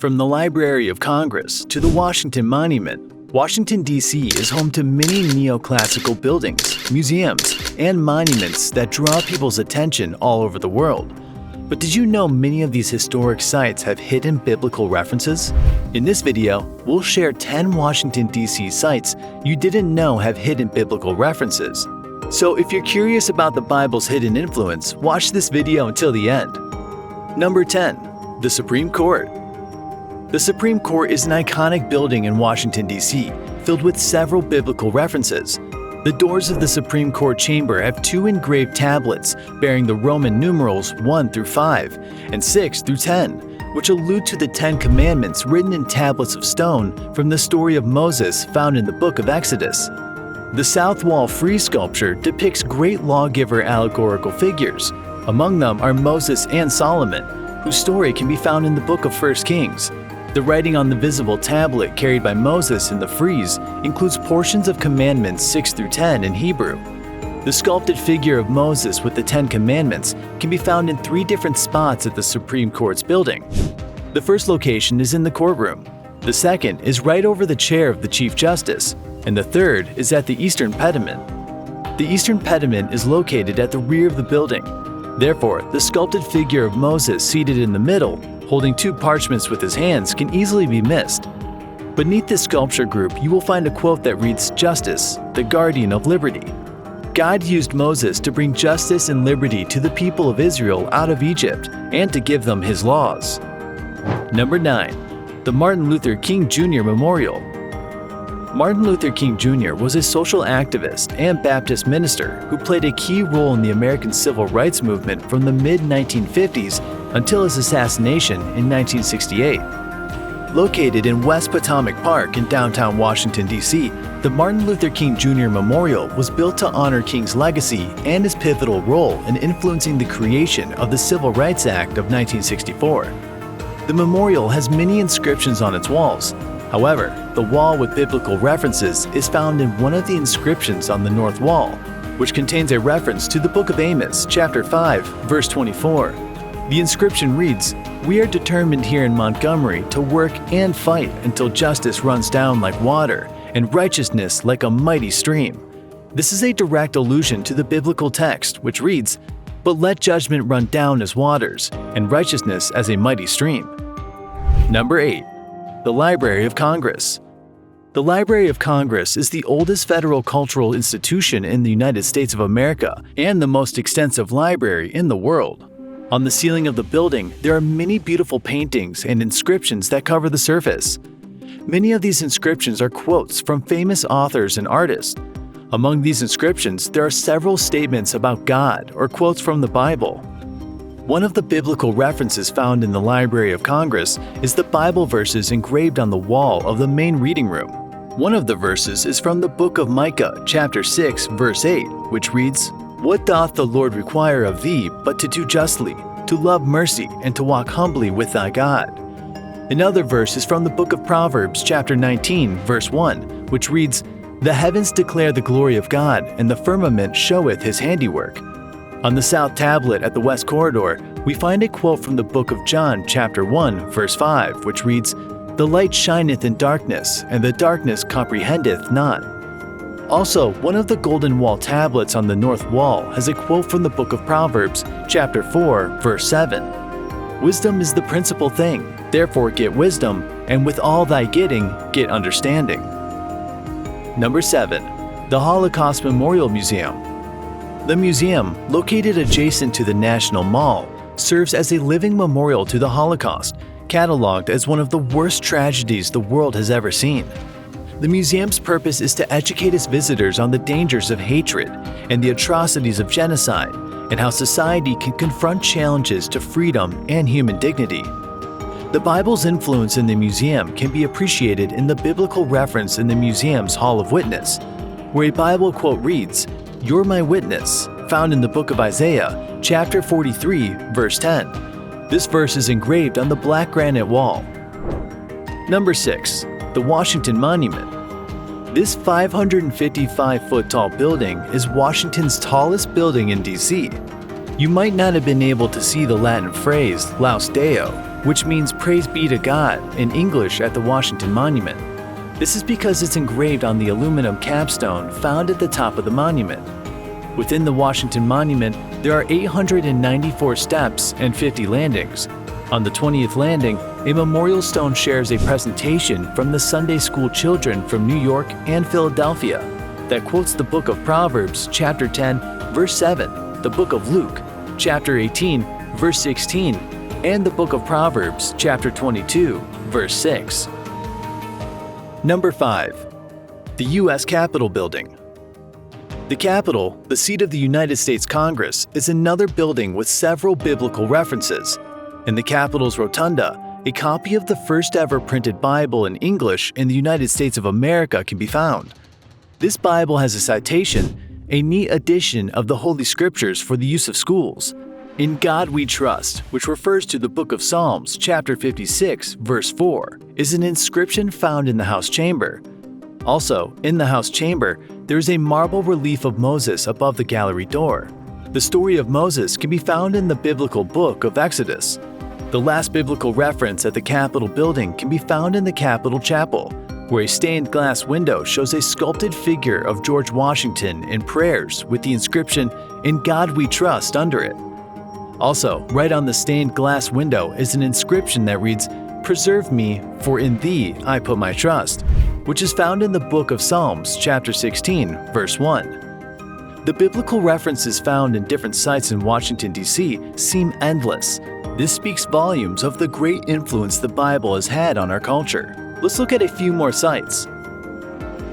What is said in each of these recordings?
From the Library of Congress to the Washington Monument, Washington, D.C. is home to many neoclassical buildings, museums, and monuments that draw people's attention all over the world. But did you know many of these historic sites have hidden biblical references? In this video, we'll share 10 Washington, D.C. sites you didn't know have hidden biblical references. So if you're curious about the Bible's hidden influence, watch this video until the end. Number 10. The Supreme Court. The Supreme Court is an iconic building in Washington, D.C., filled with several biblical references. The doors of the Supreme Court chamber have 2 engraved tablets bearing the Roman numerals 1 through 5 and 6 through 10, which allude to the 10 Commandments written in tablets of stone from the story of Moses found in the book of Exodus. The South Wall frieze sculpture depicts great lawgiver allegorical figures. Among them are Moses and Solomon, whose story can be found in the book of 1 Kings. The writing on the visible tablet carried by Moses in the frieze includes portions of Commandments 6 through 10 in Hebrew. The sculpted figure of Moses with the 10 Commandments can be found in 3 different spots at the Supreme Court's building. The first location is in the courtroom. The second is right over the chair of the Chief Justice, and the third is at the eastern pediment. The eastern pediment is located at the rear of the building. Therefore, the sculpted figure of Moses seated in the middle, holding 2 parchments with his hands, can easily be missed. Beneath this sculpture group, you will find a quote that reads, "Justice, the guardian of liberty." God used Moses to bring justice and liberty to the people of Israel out of Egypt and to give them his laws. Number 9. The Martin Luther King Jr. Memorial. Martin Luther King Jr. was a social activist and Baptist minister who played a key role in the American Civil Rights Movement from the mid-1950s until his assassination in 1968. Located in West Potomac Park in downtown Washington, D.C., the Martin Luther King Jr. Memorial was built to honor King's legacy and his pivotal role in influencing the creation of the Civil Rights Act of 1964. The memorial has many inscriptions on its walls. However, the wall with biblical references is found in one of the inscriptions on the north wall, which contains a reference to the book of Amos, chapter 5, verse 24. The inscription reads, "We are determined here in Montgomery to work and fight until justice runs down like water and righteousness like a mighty stream." This is a direct allusion to the biblical text, which reads, "But let judgment run down as waters, and righteousness as a mighty stream." Number 8. The Library of Congress. The Library of Congress is the oldest federal cultural institution in the United States of America and the most extensive library in the world. On the ceiling of the building, there are many beautiful paintings and inscriptions that cover the surface. Many of these inscriptions are quotes from famous authors and artists. Among these inscriptions, there are several statements about God or quotes from the Bible. One of the biblical references found in the Library of Congress is the Bible verses engraved on the wall of the main reading room. One of the verses is from the book of Micah, chapter 6, verse 8, which reads, "What doth the Lord require of thee but to do justly, to love mercy, and to walk humbly with thy God?" Another verse is from the book of Proverbs, chapter 19, verse 1, which reads, "The heavens declare the glory of God, and the firmament showeth his handiwork." On the south tablet at the west corridor, we find a quote from the book of John, chapter 1, verse 5, which reads, "The light shineth in darkness, and the darkness comprehendeth not." Also, one of the golden wall tablets on the north wall has a quote from the book of Proverbs, chapter 4, verse 7. "Wisdom is the principal thing, therefore get wisdom, and with all thy getting, get understanding." Number 7. The Holocaust Memorial Museum. The museum, located adjacent to the National Mall, serves as a living memorial to the Holocaust, cataloged as one of the worst tragedies the world has ever seen. The museum's purpose is to educate its visitors on the dangers of hatred and the atrocities of genocide, and how society can confront challenges to freedom and human dignity. The Bible's influence in the museum can be appreciated in the biblical reference in the museum's Hall of Witness, where a Bible quote reads, "You're my witness," found in the book of Isaiah, chapter 43, verse 10. This verse is engraved on the black granite wall. Number 6. The Washington Monument. This 555-foot-tall building is Washington's tallest building in D.C. You might not have been able to see the Latin phrase Laus Deo, which means praise be to God in English at the Washington Monument. This is because it's engraved on the aluminum capstone found at the top of the monument. Within the Washington Monument, there are 894 steps and 50 landings. On the 20th landing, a memorial stone shares a presentation from the Sunday school children from New York and Philadelphia that quotes the book of Proverbs, chapter 10, verse 7, the book of Luke, chapter 18, verse 16, and the book of Proverbs, chapter 22, verse 6. Number 5. The U.S. Capitol Building. The Capitol, the seat of the United States Congress, is another building with several biblical references. In the Capitol's rotunda, a copy of the first ever printed Bible in English in the United States of America can be found. This Bible has a citation, a neat edition of the Holy Scriptures for the use of schools. In God We Trust, which refers to the book of Psalms, chapter 56, verse 4, is an inscription found in the House Chamber. Also, in the House Chamber, there is a marble relief of Moses above the gallery door. The story of Moses can be found in the biblical book of Exodus. The last biblical reference at the Capitol building can be found in the Capitol Chapel, where a stained glass window shows a sculpted figure of George Washington in prayers with the inscription, "In God We Trust," under it. Also, right on the stained glass window is an inscription that reads, "Preserve me, for in thee I put my trust," which is found in the book of Psalms, chapter 16, verse 1. The biblical references found in different sites in Washington, D.C. seem endless. This speaks volumes of the great influence the Bible has had on our culture. Let's look at a few more sites.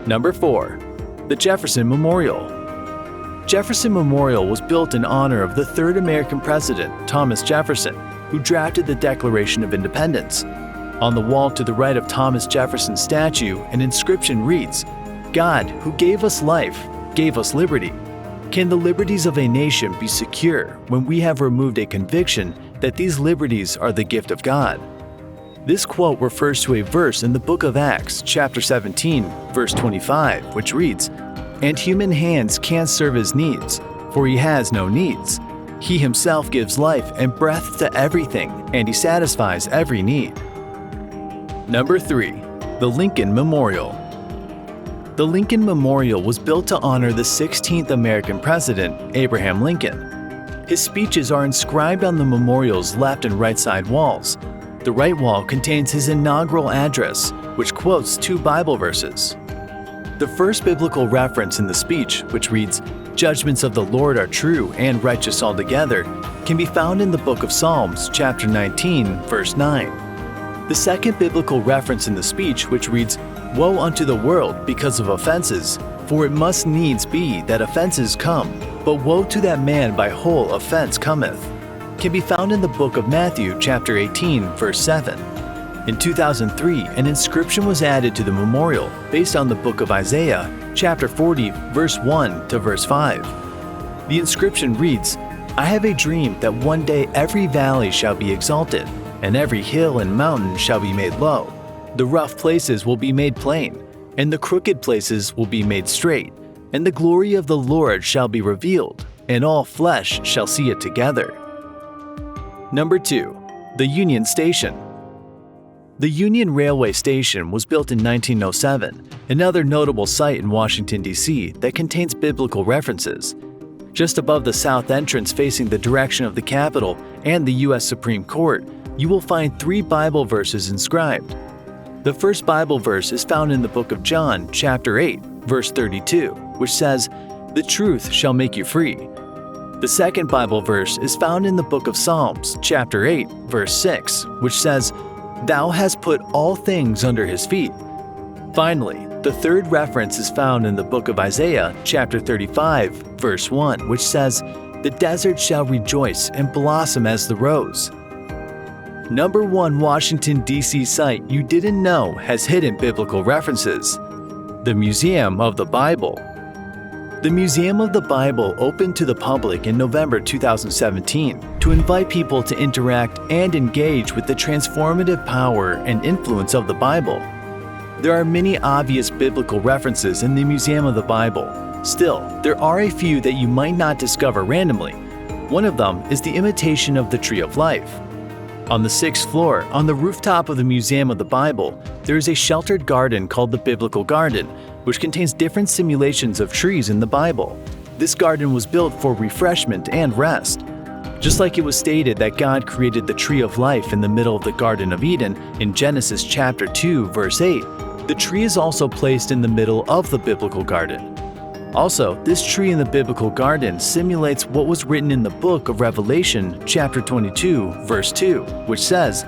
Number 4. The Jefferson Memorial. Jefferson Memorial was built in honor of the third American president, Thomas Jefferson, who drafted the Declaration of Independence. On the wall to the right of Thomas Jefferson's statue, an inscription reads, "God, who gave us life, gave us liberty. Can the liberties of a nation be secure when we have removed a conviction that these liberties are the gift of God?" This quote refers to a verse in the book of Acts, chapter 17, verse 25, which reads, "And human hands can't serve his needs, for he has no needs. He himself gives life and breath to everything, and he satisfies every need." Number 3. The Lincoln Memorial. The Lincoln Memorial was built to honor the 16th American president, Abraham Lincoln. His speeches are inscribed on the memorial's left and right side walls. The right wall contains his inaugural address, which quotes 2 Bible verses. The first biblical reference in the speech, which reads, "Judgments of the Lord are true and righteous altogether," can be found in the book of Psalms, chapter 19, verse 9. The second biblical reference in the speech, which reads, "Woe unto the world because of offenses, for it must needs be that offenses come, but woe to that man by whole offense cometh," can be found in the book of Matthew, chapter 18, verse 7. In 2003, an inscription was added to the memorial based on the book of Isaiah, chapter 40, verse 1 to verse 5. The inscription reads, "I have a dream that one day every valley shall be exalted, and every hill and mountain shall be made low. The rough places will be made plain, and the crooked places will be made straight, and the glory of the Lord shall be revealed, and all flesh shall see it together." Number 2. The Union Station. The Union Railway Station was built in 1907, another notable site in Washington, D.C. that contains biblical references. Just above the south entrance facing the direction of the Capitol and the U.S. Supreme Court, you will find 3 Bible verses inscribed. The first Bible verse is found in the book of John, chapter 8, verse 32, which says, "The truth shall make you free." The second Bible verse is found in the book of Psalms, chapter 8, verse 6, which says, "Thou hast put all things under his feet." Finally, the third reference is found in the book of Isaiah, chapter 35, verse 1, which says, "The desert shall rejoice and blossom as the rose." Number 1 Washington, D.C. site you didn't know has hidden biblical references. The Museum of the Bible. The Museum of the Bible opened to the public in November 2017 to invite people to interact and engage with the transformative power and influence of the Bible. There are many obvious biblical references in the Museum of the Bible. Still, there are a few that you might not discover randomly. One of them is the imitation of the Tree of Life. On the 6th floor, on the rooftop of the Museum of the Bible, there is a sheltered garden called the Biblical Garden, which contains different simulations of trees in the Bible. This garden was built for refreshment and rest. Just like it was stated that God created the tree of life in the middle of the Garden of Eden in Genesis chapter 2, verse 8, the tree is also placed in the middle of the biblical garden. Also, this tree in the biblical garden simulates what was written in the book of Revelation chapter 22, verse 2, which says,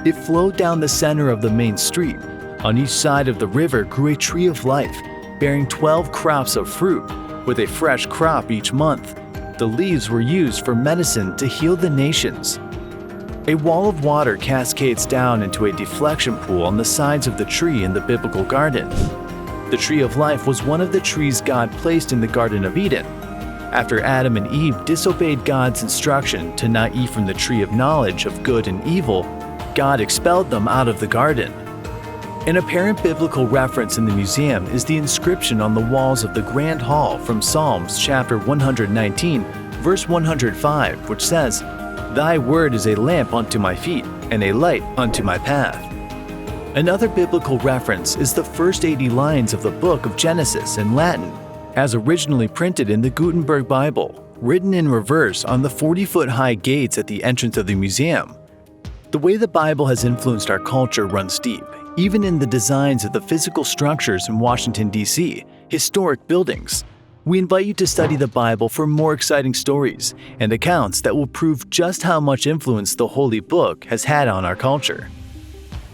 "It flowed down the center of the main street. On each side of the river grew a tree of life, bearing 12 crops of fruit, with a fresh crop each month. The leaves were used for medicine to heal the nations." A wall of water cascades down into a deflection pool on the sides of the tree in the biblical garden. The tree of life was one of the trees God placed in the Garden of Eden. After Adam and Eve disobeyed God's instruction to not eat from the tree of knowledge of good and evil, God expelled them out of the garden. An apparent biblical reference in the museum is the inscription on the walls of the Grand Hall from Psalms chapter 119, verse 105, which says, "Thy word is a lamp unto my feet, and a light unto my path." Another biblical reference is the first 80 lines of the book of Genesis in Latin, as originally printed in the Gutenberg Bible, written in reverse on the 40-foot-high gates at the entrance of the museum. The way the Bible has influenced our culture runs deep, even in the designs of the physical structures in Washington, D.C., historic buildings. We invite you to study the Bible for more exciting stories and accounts that will prove just how much influence the Holy Book has had on our culture.